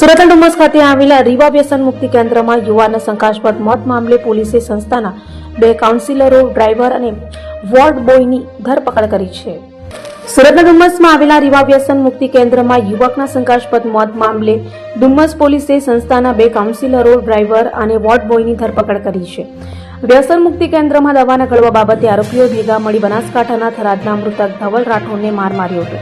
સુરતના ડુમસ ખાતે આવેલા રીવા વ્યસન મુક્તિ કેન્દ્રમાં યુવાનના શંકાસ્પદ મોત મામલે પોલીસે સંસ્થાના 2 કાઉન્સિલરો, ડ્રાઈવર અને વોર્ડ બોયની ધરપકડ કરી છે. સુરતના ડુમસમાં આવેલા રીવા વ્યસન મુક્તિ કેન્દ્રમાં યુવકના શંકાસ્પદ મોત મામલે ડુમસ પોલીસે સંસ્થાના 2 કાઉન્સિલરો, ડ્રાઈવર અને વોર્ડ બોયની ધરપકડ કરી છે. વ્યસન મુક્તિ કેન્દ્રમાં દવાના ગળવા બાબતે આરોપીઓ ભેગા મળી બનાસકાંઠાના થરાદના મૃતક ધવલ રાઠોડને માર માર્યો હતો,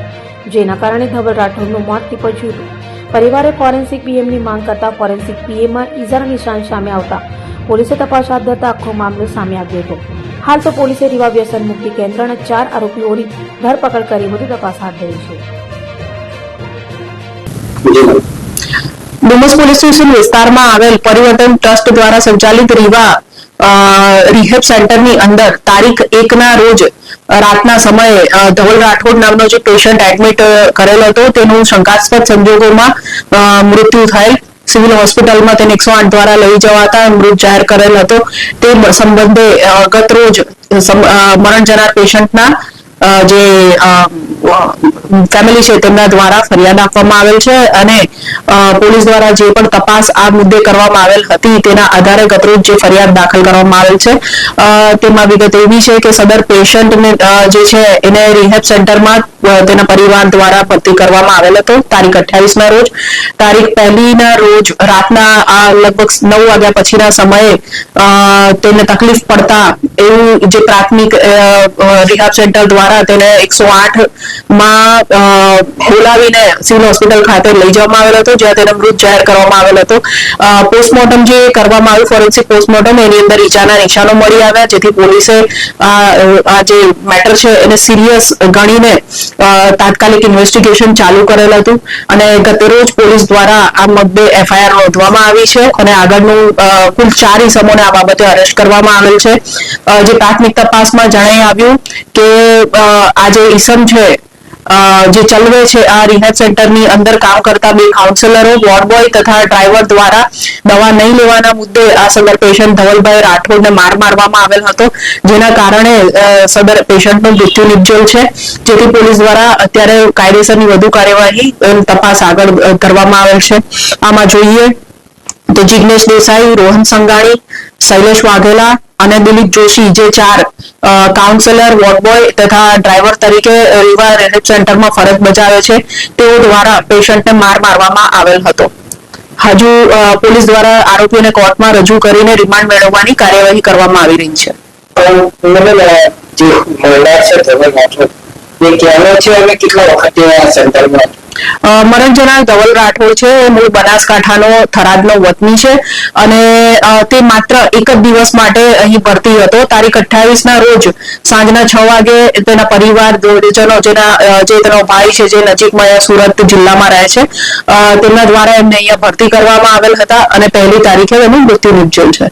જેના કારણે ધવલ રાઠોડનું મોત નીપજ્યું હતું. પરિવારે ફોરેન્સિક પીએમની માંગ કરતા ફોરેન્સિક પીએમમાં ઈજાના નિશાન સામે આવતા પોલીસે તપાસ હાથ ધરતા આખો મામલો સામે આવ્યો હતો. હાલ તો પોલીસે રીવા વ્યસન મુક્તિ કેન્દ્રના 4 આરોપીઓની ધરપકડ કરી વધુ તપાસ હાથ ધરી છે. ડુમસ પોલીસ સ્ટેશન વિસ્તારમાં આવેલ પરિવર્તન ટ્રસ્ટ દ્વારા સંચાલિત રીવા રિહેબ સેન્ટરની અંદર તારીખ 1ના રોજ રાતના સમયે ધવલ રાઠોડ નામનો જે પેશન્ટ એડમિટ કરેલો હતો તેનું શંકાસ્પદ સંજોગોમાં મૃત્યુ થયેલ. સિવિલ હોસ્પિટલમાં તેને 108 દ્વારા લઈ જવાતા મૃત જાહેર કરેલ હતો. તે સંબંધે ગત રોજ મરણ જનાર પેશન્ટના જે ફેમિલી છે તેમના દ્વારા ફરિયાદ આપવામાં આવેલ છે અને પોલીસ દ્વારા જે પણ તપાસ આ મુદ્દે કરવામાં આવેલ હતી તેના આધારે ગતરોજ જે ફરિયાદ દાખલ કરવામાં આવેલ છે તેમાં વિગત એવી છે કે સદર પેશન્ટને જે છે એને રિહેબ સેન્ટરમાં તેના પરિવાર દ્વારા ભરતી કરવામાં આવેલ હતો તારીખ 28ના રોજ. તારીખ 1ના રોજ રાતના લગભગ 9 વાગ્યા પછીના સમયે તેને તકલીફ પડતા એવું જે પ્રાથમિક રિહેબ સેન્ટર દ્વારા તેને 108માં બોલાવીને સિવિલ હોસ્પિટલ ખાતે લઈ જવામાં આવેલ હતો, જ્યાં તેને મૃત જાહેર કરવામાં આવેલ હતો. પોસ્ટમોર્ટમ જે કરવામાં આવ્યું, ફોરેન્સિક પોસ્ટમોર્ટમ, એની અંદર ઈજાના નિશાનો મળી આવ્યા, જેથી પોલીસે આ જે મેટર છે એને સિરિયસ ગણીને તાત્કાલિક ઇન્વેસ્ટિગેશન ચાલુ કરેલ હતું અને ગતરોજ પોલીસ દ્વારા આ મુદ્દે એફઆઈઆર નોંધવામાં આવી છે અને આગળનું કુલ 4 ઇસમોને આ બાબતે અરેસ્ટ કરવામાં આવેલ છે. જે પ્રાથમિક તપાસમાં જણાઈ આવ્યું કે આ જે ઇસમ છે જે ચલવે છે આ રિહેબ સેન્ટરની અંદર કામ કરતા 2 કાઉન્સિલરો, વોર્ડ બોય તથા ડ્રાઈવર દ્વારા દવા નહીં લેવાના મુદ્દે આ સદર પેશન્ટ ધવલભાઈ રાઠોડને માર મારવામાં આવેલ હતો, જેના કારણે સદર પેશન્ટનું મૃત્યુ નિપજેલ છે. જેથી પોલીસ દ્વારા અત્યારે કાયદેસરની વધુ કાર્યવાહી તપાસ આગળ કરવામાં આવેલ છે. આમાં જોઈએ તો જિગ્નેશ દેસાઈ, રોહન સંઘાણી, શૈલેષ વાઘેલા અને દિલીપ જોશી જે 4 કાઉન્સિલર, વોર્ડ બોય તથા ડ્રાઈવર તરીકે રીવા રિહેબ સેન્ટરમાં ફરજ બજાવે છે તેઓ દ્વારા પેશન્ટને માર મારવામાં આવેલ હતો. હજુ પોલીસ દ્વારા આરોપીઓને કોર્ટમાં રજૂ કરીને રિમાન્ડ મેળવવાની કાર્યવાહી કરવામાં આવી રહી છે. મરણ જનાર ધવલ રાઠોડ છે એ મૂળ બનાસકાંઠાનો થરાદનો વતની છે અને તે માત્ર એક જ દિવસ માટે અહીં ભરતી હતો. તારીખ 28ના રોજ સાંજના 6 વાગે તેના પરિવારજનો જે તેનો ભાઈ છે જે નજીકમાં સુરત જિલ્લામાં રહે છે તેમના દ્વારા એમને અહીંયા ભરતી કરવામાં આવેલ હતા અને 1લી તારીખે એનું મૃત્યુ નિપજેલ છે.